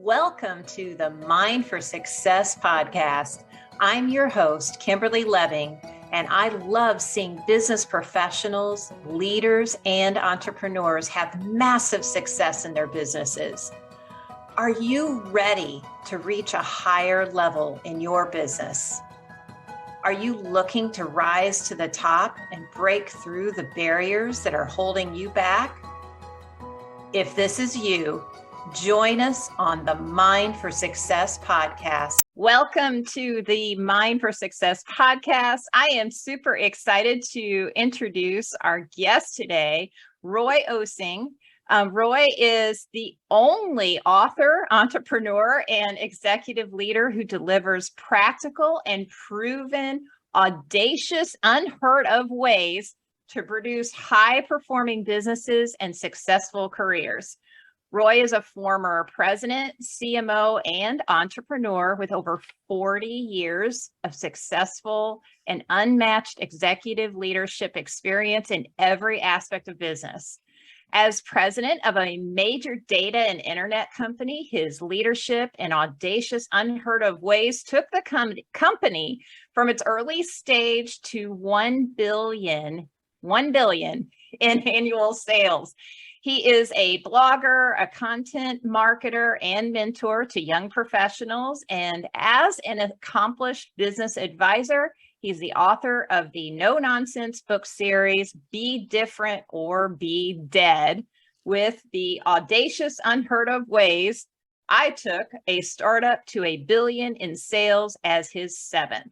Welcome to the Mind for Success podcast. I'm your host, Kimberly Lebbing, and I love seeing business professionals, leaders, and entrepreneurs have massive success in their businesses. Are you ready to reach a higher level in your business? Are you looking to rise to the top and break through the barriers that are holding you back? If this is you, join us on the Mind for Success podcast. Welcome to the Mind for Success podcast. I am super excited to introduce our guest today, Roy Osing. Roy is the only author, entrepreneur, and executive leader who delivers practical and proven, audacious, unheard-of ways to produce high-performing businesses and successful careers. Roy is a former president, CMO, and entrepreneur with over 40 years of successful and unmatched executive leadership experience in every aspect of business. As president of a major data and internet company, his leadership and audacious, unheard-of ways took the company from its early stage to $1 billion in annual sales. He is a blogger, a content marketer, and mentor to young professionals. And as an accomplished business advisor, he's the author of the no-nonsense book series, Be Different or Be Dead, with the Audacious Unheard-of Ways I Took a Startup to $1 billion in Sales as his seventh.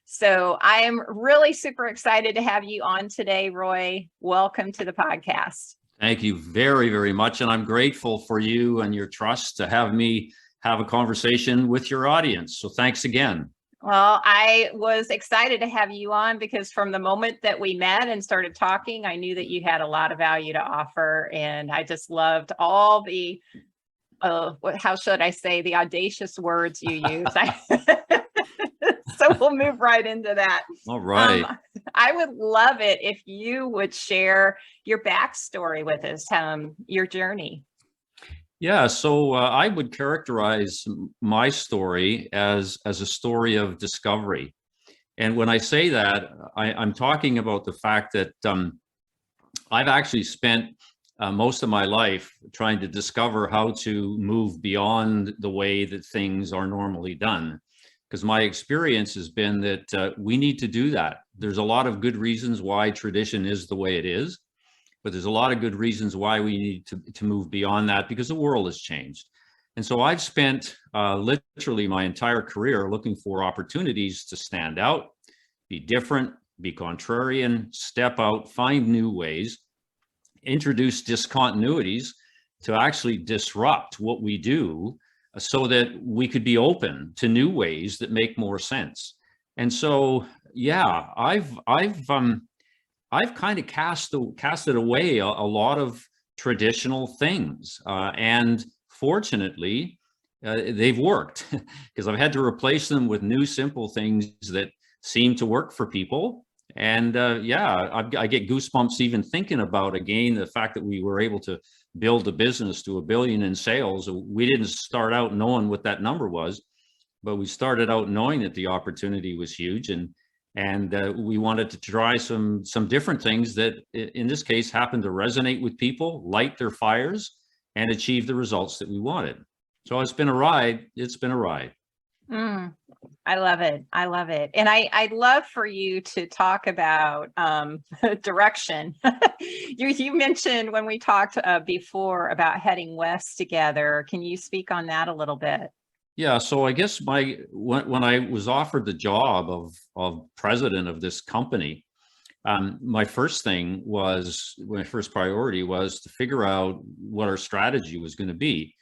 So I am really super excited to have you on today, Roy. Welcome to the podcast. Thank you very, very much. And I'm grateful for you and your trust to have me have a conversation with your audience. So thanks again. Well, I was excited to have you on because from the moment that we met and started talking, I knew that you had a lot of value to offer. And I just loved all the, how should I say, the audacious words you use. So we'll move right into that. All right. I would love it if you would share your backstory with us, your journey. Yeah, so I would characterize my story as a story of discovery. And when I say that, I'm talking about the fact that I've actually spent most of my life trying to discover how to move beyond the way that things are normally done. Because my experience has been that we need to do that. There's a lot of good reasons why tradition is the way it is, but there's a lot of good reasons why we need to move beyond that because the world has changed. And so I've spent literally my entire career looking for opportunities to stand out, be different, be contrarian, step out, find new ways, introduce discontinuities to actually disrupt what we do, so that we could be open to new ways that make more sense. And so, yeah, I've kind of casted away a lot of traditional things, and fortunately, they've worked because I've had to replace them with new, simple things that seem to work for people. And yeah, I get goosebumps even thinking about, again, the fact that we were able to build a business to $1 billion in sales. We didn't start out knowing what that number was, but we started out knowing that the opportunity was huge, and we wanted to try some different things that, in this case, happened to resonate with people, light their fires, and achieve the results that we wanted. So it's been a ride. It's been a ride. I love it. I love it. And I'd love for you to talk about direction. You mentioned when we talked before about heading west together. Can you speak on that a little bit? Yeah. So I guess when I was offered the job of president of this company, my first priority was to figure out what our strategy was going to be.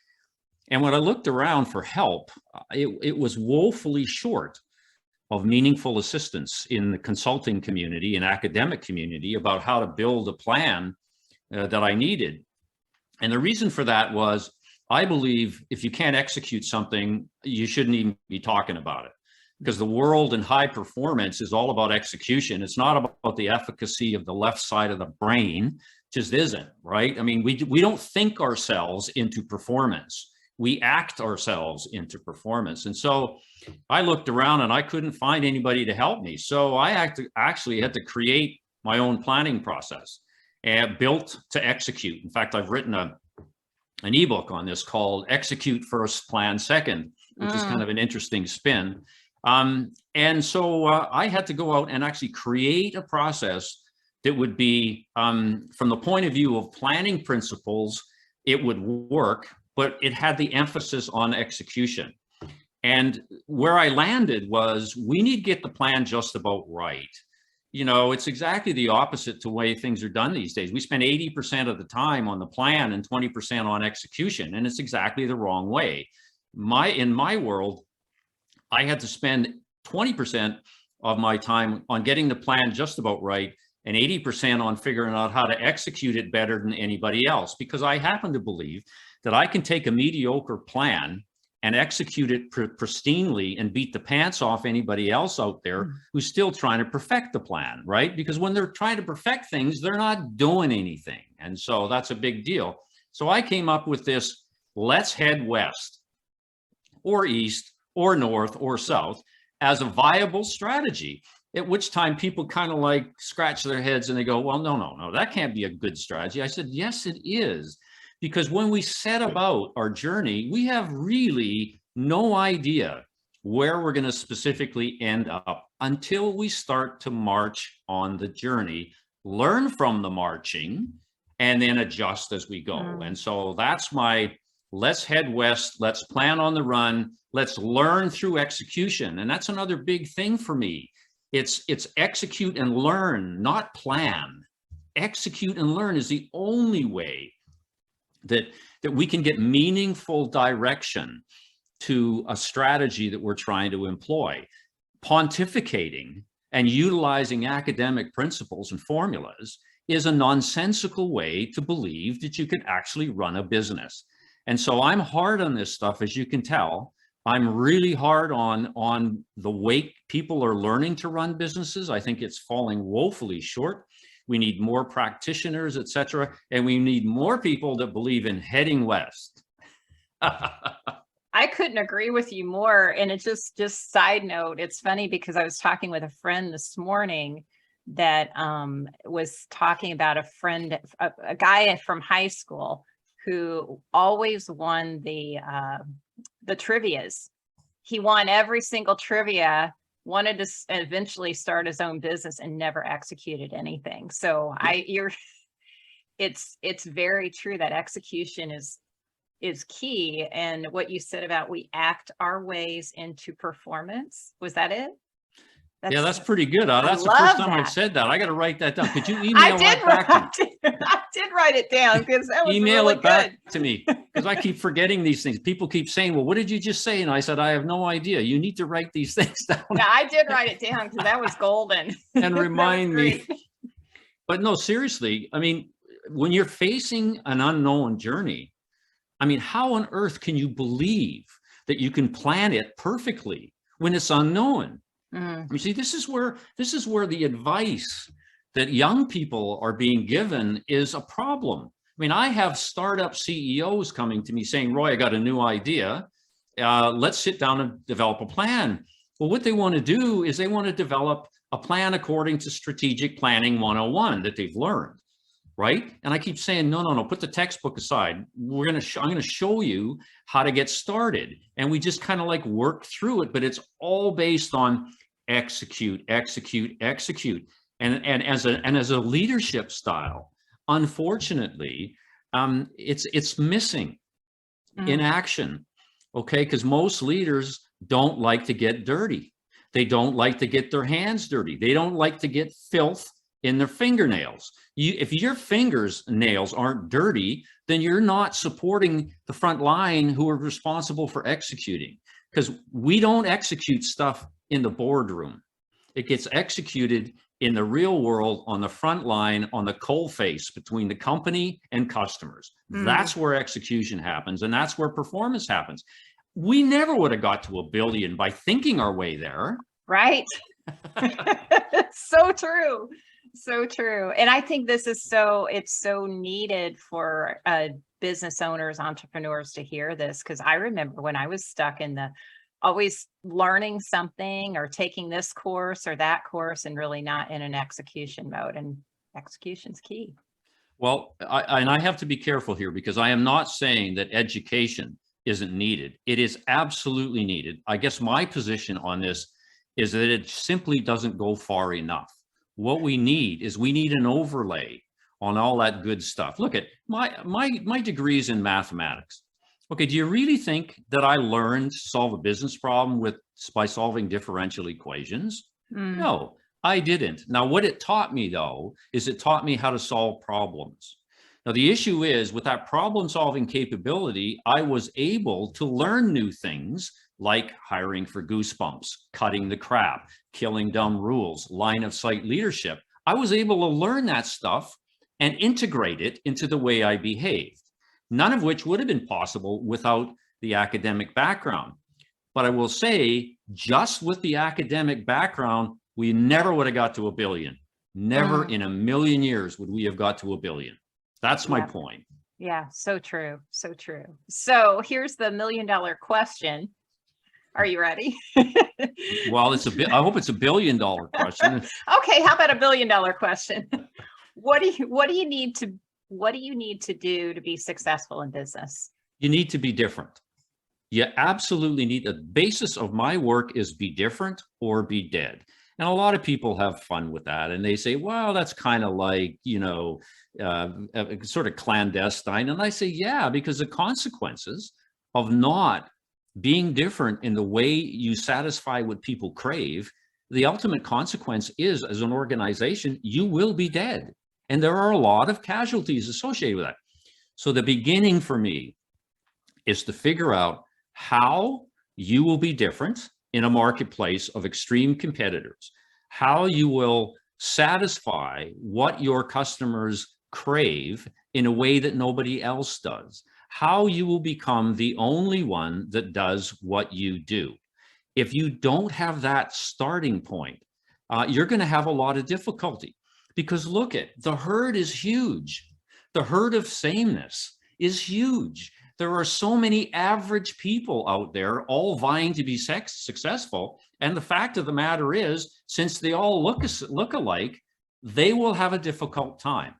And when I looked around for help, it was woefully short of meaningful assistance in the consulting community and academic community about how to build a plan that I needed. And the reason for that was, I believe if you can't execute something, you shouldn't even be talking about it. Because the world in high performance is all about execution. It's not about the efficacy of the left side of the brain, just isn't, right? I mean, we don't think ourselves into performance. we act ourselves into performance. And so I looked around and I couldn't find anybody to help me. So I actually had to create my own planning process and built to execute. In fact, I've written an ebook on this called Execute First, Plan Second, which is kind of an interesting spin. And so I had to go out and actually create a process that would be, from the point of view of planning principles, it would work, but it had the emphasis on execution. And where I landed was, we need to get the plan just about right. You know, it's exactly the opposite to the way things are done these days. We spend 80% of the time on the plan and 20% on execution, and it's exactly the wrong way. In my world, I had to spend 20% of my time on getting the plan just about right, and 80% on figuring out how to execute it better than anybody else, because I happen to believe that I can take a mediocre plan and execute it pristinely and beat the pants off anybody else out there who's still trying to perfect the plan, right? Because when they're trying to perfect things, they're not doing anything. And so that's a big deal. So I came up with this: let's head west or east or north or south as a viable strategy. At which time people kind of like scratch their heads and they go, well, no, that can't be a good strategy. I said, yes, it is. Because when we set about our journey, we have really no idea where we're going to specifically end up until we start to march on the journey, learn from the marching, and then adjust as we go. And so that's my let's head west, let's plan on the run, let's learn through execution. And that's another big thing for me. It's execute and learn, not plan. Execute and learn is the only way that we can get meaningful direction to a strategy that we're trying to employ. Pontificating and utilizing academic principles and formulas is a nonsensical way to believe that you can actually run a business. And so I'm hard on this stuff, as you can tell. I'm really hard on the way people are learning to run businesses. I think it's falling woefully short. We need more practitioners, et cetera, and we need more people that believe in heading west. I couldn't agree with you more. And it's just side note, it's funny because I was talking with a friend this morning that was talking about a friend, a guy from high school who always won the trivias. He won every single trivia, wanted to eventually start his own business and never executed anything. So it's very true that execution is key. And what you said about we act our ways into performance, was that it? That's pretty good. That's the first time I've said that. I got to write that down. Could you email that back to me? I did write it down because that was email really it back to me, because I keep forgetting these things. People keep saying, well, what did you just say? And I said, I have no idea. You need to write these things down. Yeah, I did write it down because that was golden. And remind me. But no, seriously, I mean, when you're facing an unknown journey, I mean, how on earth can you believe that you can plan it perfectly when it's unknown? You see, this is where the advice that young people are being given is a problem. I mean, I have startup CEOs coming to me saying, Roy, I got a new idea. Let's sit down and develop a plan. Well, what they want to do is they want to develop a plan according to strategic planning 101 that they've learned, right? And I keep saying, no, put the textbook aside. I'm going to show you how to get started. And we just kind of like work through it, but it's all based on execute. And as a leadership style, unfortunately, it's missing in action. Okay, because most leaders don't like to get dirty. They don't like to get their hands dirty. They don't like to get filth in their fingernails. If your nails aren't dirty, then you're not supporting the front line who are responsible for executing. Because we don't execute stuff in the boardroom. It gets executed in the real world, on the front line, on the coalface between the company and customers. That's where execution happens, and that's where performance happens. We never would have got to $1 billion by thinking our way there. Right. So true. So true. And I think this is it's so needed for business owners, entrepreneurs to hear this, because I remember when I was stuck in the always learning something or taking this course or that course and really not in an execution mode. And execution's key. Well, I have to be careful here because I am not saying that education isn't needed. It is absolutely needed. I guess my position on this is that it simply doesn't go far enough. What we need is we need an overlay on all that good stuff. Look at my degrees in mathematics. Okay, do you really think that I learned to solve a business problem by solving differential equations? No, I didn't. Now, what it taught me, though, is it taught me how to solve problems. Now, the issue is with that problem-solving capability, I was able to learn new things like hiring for goosebumps, cutting the crap, killing dumb rules, line of sight leadership. I was able to learn that stuff and integrate it into the way I behaved, none of which would have been possible without the academic background. But I will say, just with the academic background, we never would have got to $1 billion. Never in a million years would we have got to $1 billion. That's my point. Yeah, so true. So true. So here's the $1 million question. Are you ready? Well, I hope it's $1 billion question. Okay, how about $1 billion question? What do you need to do to be successful in business? You need to be different. You absolutely need. The basis of my work is be different or be dead. And a lot of people have fun with that. And they say, well, that's kind of like, sort of clandestine. And I say, yeah, because the consequences of not being different in the way you satisfy what people crave, the ultimate consequence is, as an organization, you will be dead. And there are a lot of casualties associated with that. So the beginning for me is to figure out how you will be different in a marketplace of extreme competitors, how you will satisfy what your customers crave in a way that nobody else does, how you will become the only one that does what you do. If you don't have that starting point, you're going to have a lot of difficulty, because look at the herd is huge. The herd of sameness is huge. There are so many average people out there all vying to be successful. And the fact of the matter is, since they all look alike, they will have a difficult time.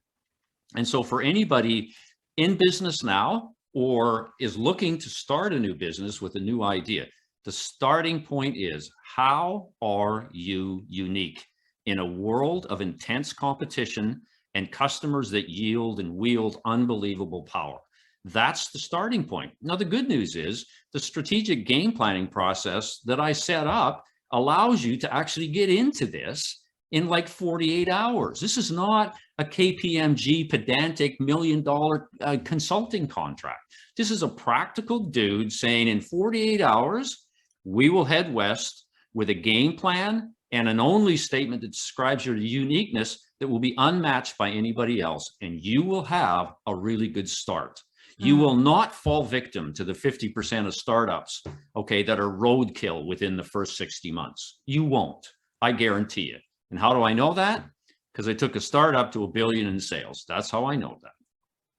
And so for anybody in business now or is looking to start a new business with a new idea, the starting point is, how are you unique in a world of intense competition and customers that yield and wield unbelievable power? That's the starting point. Now, the good news is the strategic game planning process that I set up allows you to actually get into this in like 48 hours. This is not a KPMG pedantic $1 million consulting contract. This is a practical dude saying in 48 hours, we will head west with a game plan and an only statement that describes your uniqueness that will be unmatched by anybody else. And you will have a really good start. You will not fall victim to the 50% of startups, okay, that are roadkill within the first 60 months. You won't, I guarantee it. And how do I know that? Because I took a startup to $1 billion in sales. That's how I know that.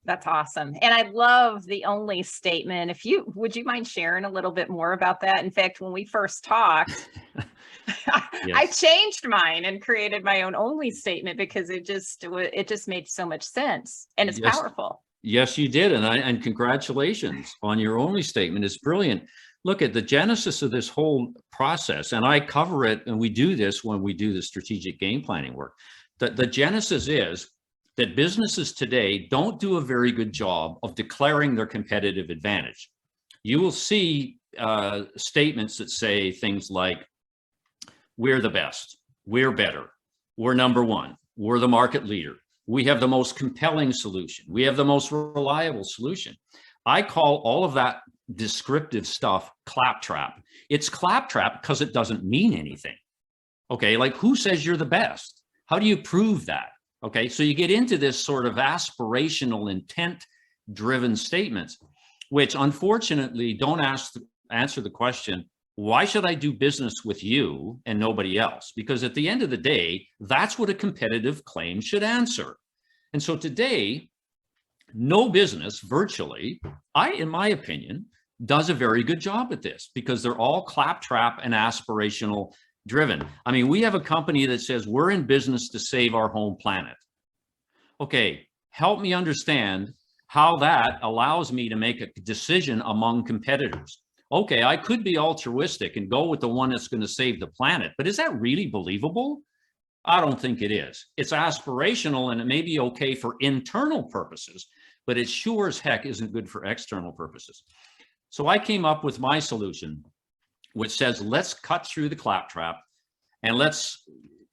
That's awesome. And I love the only statement. Would you mind sharing a little bit more about that? In fact, when we first talked, yes. I changed mine and created my own only statement because it just made so much sense, and it's powerful. Yes, you did. And congratulations on your only statement. It's brilliant. Look at the genesis of this whole process, and I cover it, and we do this when we do the strategic game planning work. The genesis is that businesses today don't do a very good job of declaring their competitive advantage. You will see statements that say things like, we're the best, we're better, we're number one, we're the market leader, we have the most compelling solution, we have the most reliable solution. I call all of that descriptive stuff claptrap. It's claptrap because it doesn't mean anything. Okay, like who says you're the best? How do you prove that? Okay, so you get into this sort of aspirational, intent-driven statements, which unfortunately don't answer the question, why should I do business with you and nobody else? Because at the end of the day, that's what a competitive claim should answer. And so today, No business, virtually, in my opinion, does a very good job at this because they're all claptrap and aspirational driven. I mean, we have a company that says we're in business to save our home planet. Okay, help me understand how that allows me to make a decision among competitors. Okay, I could be altruistic and go with the one that's going to save the planet, but is that really believable? I don't think it is. It's aspirational and it may be okay for internal purposes, but it sure as heck isn't good for external purposes. So I came up with my solution, which says, let's cut through the claptrap and let's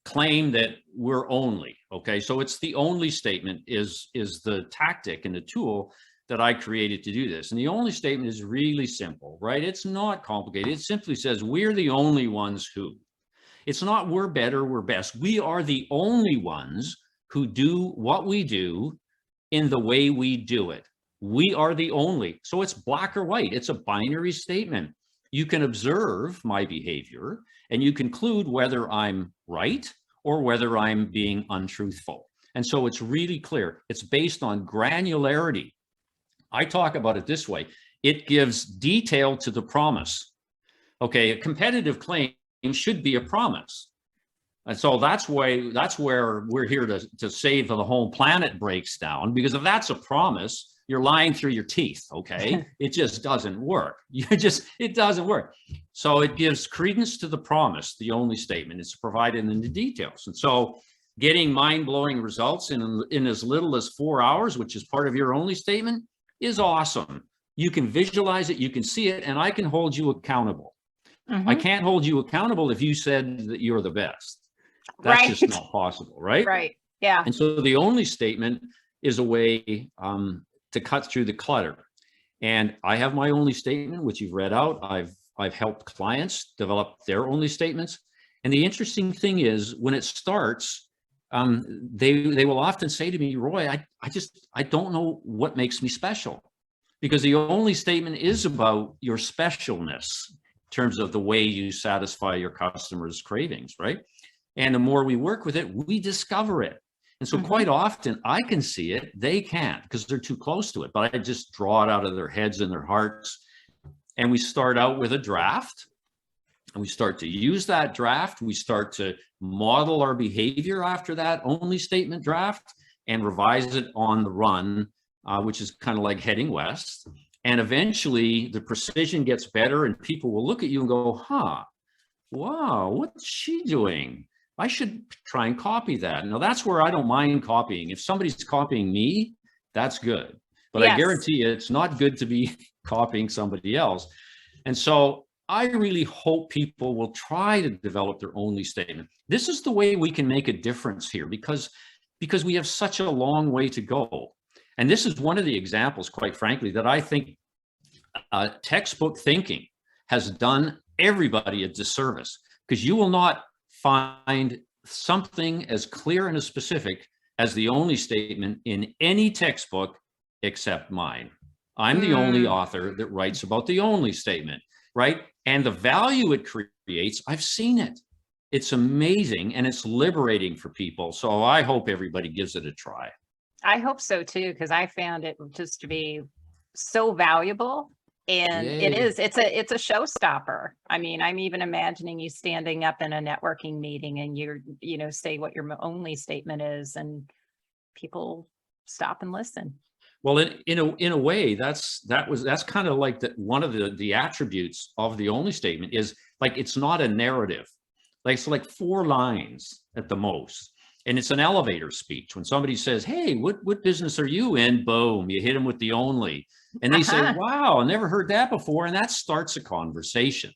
claim that we're only, okay? So it's the only statement is the tactic and the tool that I created to do this. And the only statement is really simple, right? It's not complicated. It simply says, we're the only ones who. It's not we're better, we're best. We are the only ones who do what we do in the way we do it. We are the only. So it's black or white. It's a binary statement. You can observe my behavior and you conclude whether I'm right or whether I'm being untruthful. And so it's really clear. It's based on granularity. I talk about it this way. It gives detail to the promise. Okay, a competitive claim should be a promise. And so that's where we're here to save the whole planet breaks down, because if that's a promise, you're lying through your teeth, okay? It just doesn't work. It doesn't work. So it gives credence to the promise, the only statement. It's provided in the details. And so getting mind-blowing results in as little as 4 hours, which is part of your only statement, is awesome. You can visualize it, you can see it, and I can hold you accountable. I can't hold you accountable if you said that you're the best. That's just not possible, right? Right. Yeah. And so the only statement is a way to cut through the clutter. And I have my only statement, which you've read out. I've helped clients develop their only statements. And the interesting thing is, when it starts, they will often say to me, Roy, I don't know what makes me special, because the only statement is about your specialness in terms of the way you satisfy your customers' cravings, right? And the more we work with it, we discover it. And so quite often I can see it, they can't, because they're too close to it, but I just draw it out of their heads and their hearts. And we start out with a draft, and we start to use that draft. We start to model our behavior after that only statement draft and revise it on the run, which is kind of like heading west. And eventually the precision gets better and people will look at you and go, huh, wow, what's she doing? I should try and copy that. Now that's where I don't mind copying. If somebody's copying me, that's good. But yes, I guarantee you it's not good to be copying somebody else. And so I really hope people will try to develop their only statement. This is the way we can make a difference here, because we have such a long way to go. And this is one of the examples, quite frankly, that I think textbook thinking has done everybody a disservice, because you will not find something as clear and as specific as the only statement in any textbook except mine. I'm the only author that writes about the only statement, right? And the value it creates, I've seen it. It's amazing and it's liberating for people. So I hope everybody gives it a try. I hope so too, because I found it just to be so valuable. And it's a showstopper. I mean, I'm even imagining you standing up in a networking meeting and say what your only statement is, and people stop and listen. Well, in a way, that's kind of like one of the attributes of the only statement is, like, it's not a narrative. Like, it's like 4 lines at the most. And it's an elevator speech. When somebody says, hey, what business are you in? Boom, you hit them with the only. And they say, wow, I never heard that before. And that starts a conversation.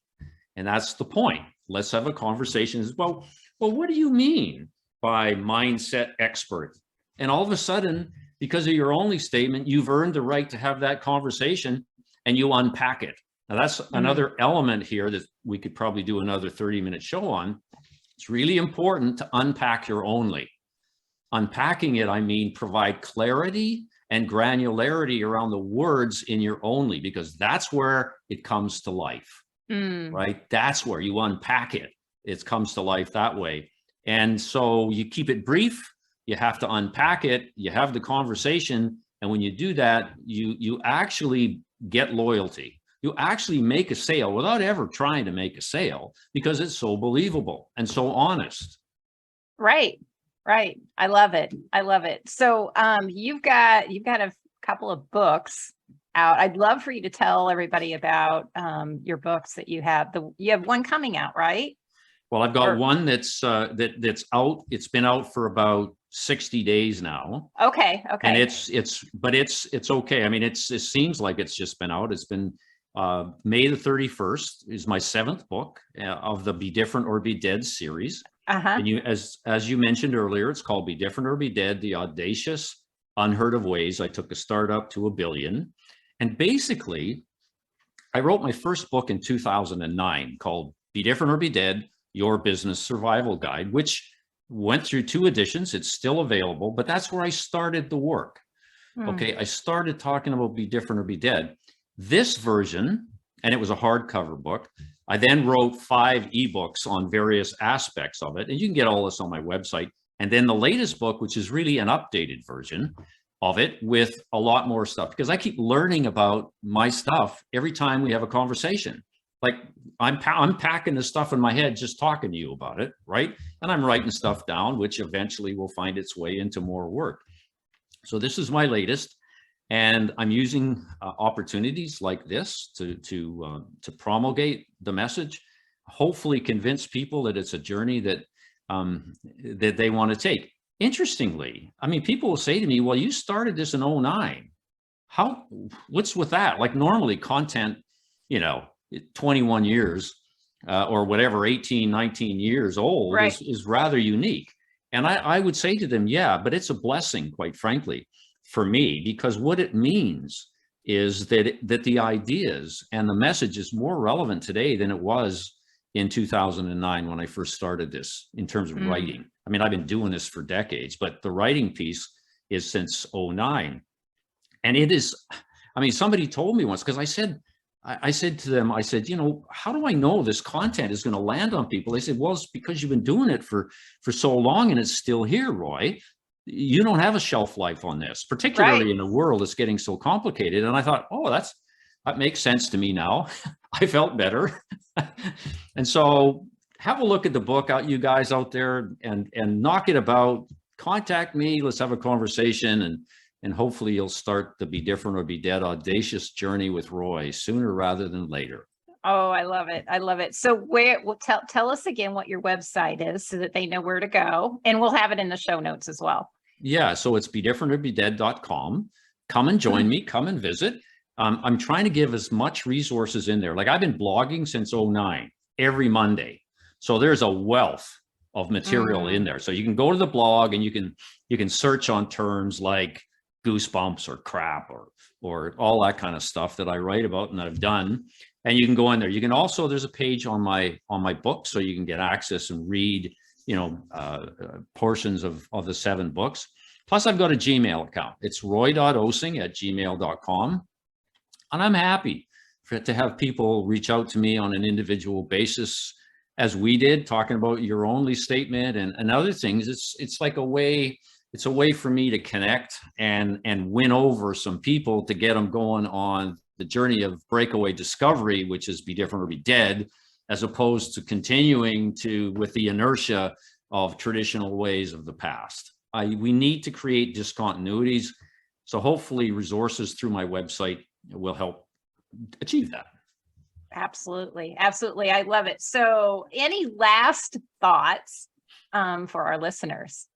And that's the point. Let's have a conversation. Well, what do you mean by mindset expert? And all of a sudden, because of your only statement, you've earned the right to have that conversation, and you unpack it. Now, that's another element here that we could probably do another 30-minute show on. It's really important to unpack your only. Unpacking it, I mean, provide clarity and granularity around the words in your only, because that's where it comes to life, right? That's where you unpack it. It comes to life that way. And so you keep it brief, you have to unpack it, you have the conversation, And when you do that, you actually get loyalty. You actually make a sale without ever trying to make a sale because it's so believable and so honest. Right. Right. I love it. I love it. So you've got a couple of books out. I'd love for you to tell everybody about your books that you have. You have one coming out, right? Well, I've got one that's that's out. It's been out for about 60 days now. Okay. Okay. And it's okay. I mean, it seems like it's just been out. It's been May the 31st is my 7th book of the Be Different or Be Dead series. And as you mentioned earlier, it's called Be Different or Be Dead, the Audacious Unheard-of Ways I Took a Startup to $1 billion. And basically, I wrote my first book in 2009 called Be Different or Be Dead, Your Business Survival Guide, which went through 2 editions. It's still available, but that's where I started the work. Okay, I started talking about Be Different or Be Dead. This version, and it was a hardcover book, I then wrote 5 ebooks on various aspects of it, and you can get all this on my website. And then the latest book, which is really an updated version of it with a lot more stuff, because I keep learning about my stuff every time we have a conversation. Like I'm packing the stuff in my head just talking to you about it, right? And I'm writing stuff down, which eventually will find its way into more work. So this is my latest, and I'm using opportunities like this to promulgate the message, hopefully convince people that it's a journey that that they want to take. Interestingly, I mean, people will say to me, well, you started this in 2009. What's with that? Like normally content, 21 years or whatever, 18, 19 years old is rather unique. And I would say to them, yeah, but it's a blessing, quite frankly, for me, because what it means is that the ideas and the message is more relevant today than it was in 2009 when I first started this in terms of writing. I mean, I've been doing this for decades, but the writing piece is since 2009. And it is, I mean, somebody told me once, because I said to them, I said, how do I know this content is going to land on people? They said, well, it's because you've been doing it for so long and it's still here, Roy. You don't have a shelf life on this, particularly in a world that's getting so complicated. And I thought, oh, that makes sense to me now. I felt better. And so have a look at the book out, you guys out there, and knock it about. Contact me. Let's have a conversation, and hopefully you'll start the Be Different or Be Dead audacious journey with Roy sooner rather than later. Oh, I love it. I love it. So tell us again what your website is so that they know where to go, and we'll have it in the show notes as well. Yeah. So it's bedifferentorbedead.com. Come and join me. Come and visit. I'm trying to give as much resources in there. Like I've been blogging since 2009, every Monday. So there's a wealth of material in there. So you can go to the blog and you can search on terms like goosebumps or crap or all that kind of stuff that I write about and that I've done. And you can go in there. You can also, there's a page on my book, so you can get access and read, portions of the 7 books. Plus I've got a Gmail account. It's roy.osing@gmail.com. And I'm happy to have people reach out to me on an individual basis, as we did, talking about your only statement and other things. It's like a way for me to connect and win over some people to get them going on the journey of breakaway discovery, which is Be Different or Be Dead, as opposed to continuing with the inertia of traditional ways of the past. We need to create discontinuities. So hopefully resources through my website will help achieve that. Absolutely. Absolutely. I love it. So any last thoughts for our listeners?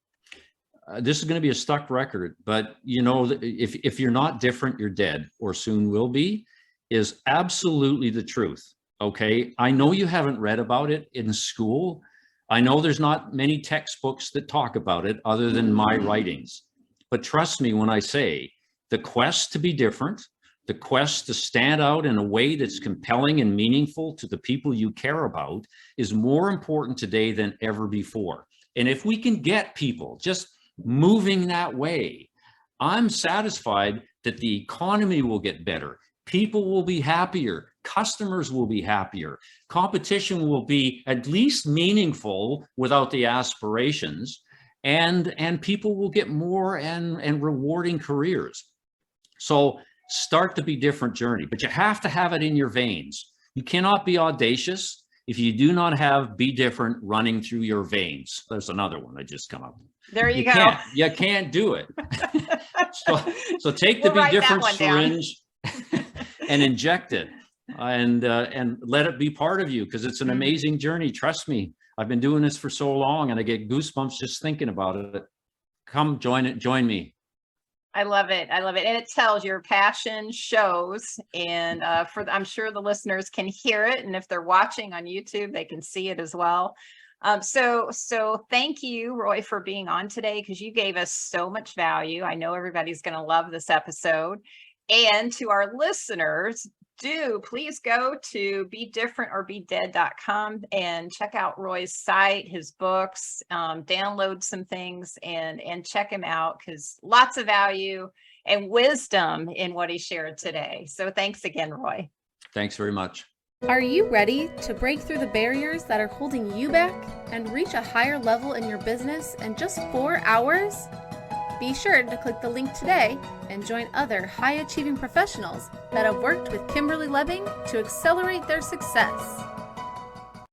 This is going to be a stuck record, but if you're not different, you're dead, or soon will be, is absolutely the truth. Okay. I know you haven't read about it in school. I know there's not many textbooks that talk about it other than my writings, but trust me when I say the quest to be different, the quest to stand out in a way that's compelling and meaningful to the people you care about is more important today than ever before. And if we can get people just moving that way, I'm satisfied that the economy will get better. People will be happier. Customers will be happier. Competition will be at least meaningful without the aspirations, and people will get more and rewarding careers. So start the Be Different journey, but you have to have it in your veins. You cannot be audacious if you do not have Be Different running through your veins. There's another one that just come up. There you go. You can't do it. so take the We'll Be Different syringe and inject it, and let it be part of you, because it's an amazing journey. Trust me, I've been doing this for so long, and I get goosebumps just thinking about it. Come join me. I love it. I love it. And it tells your passion shows. And I'm sure the listeners can hear it. And if they're watching on YouTube, they can see it as well. So thank you, Roy, for being on today, because you gave us so much value. I know everybody's going to love this episode. And to our listeners, please go to bedifferentorbedead.com and check out Roy's site, his books, download some things and check him out, because lots of value and wisdom in what he shared today. So thanks again, Roy. Thanks very much. Are you ready to break through the barriers that are holding you back and reach a higher level in your business in just 4 hours? Be sure to click the link today and join other high-achieving professionals that have worked with Kimberly Lebbing to accelerate their success.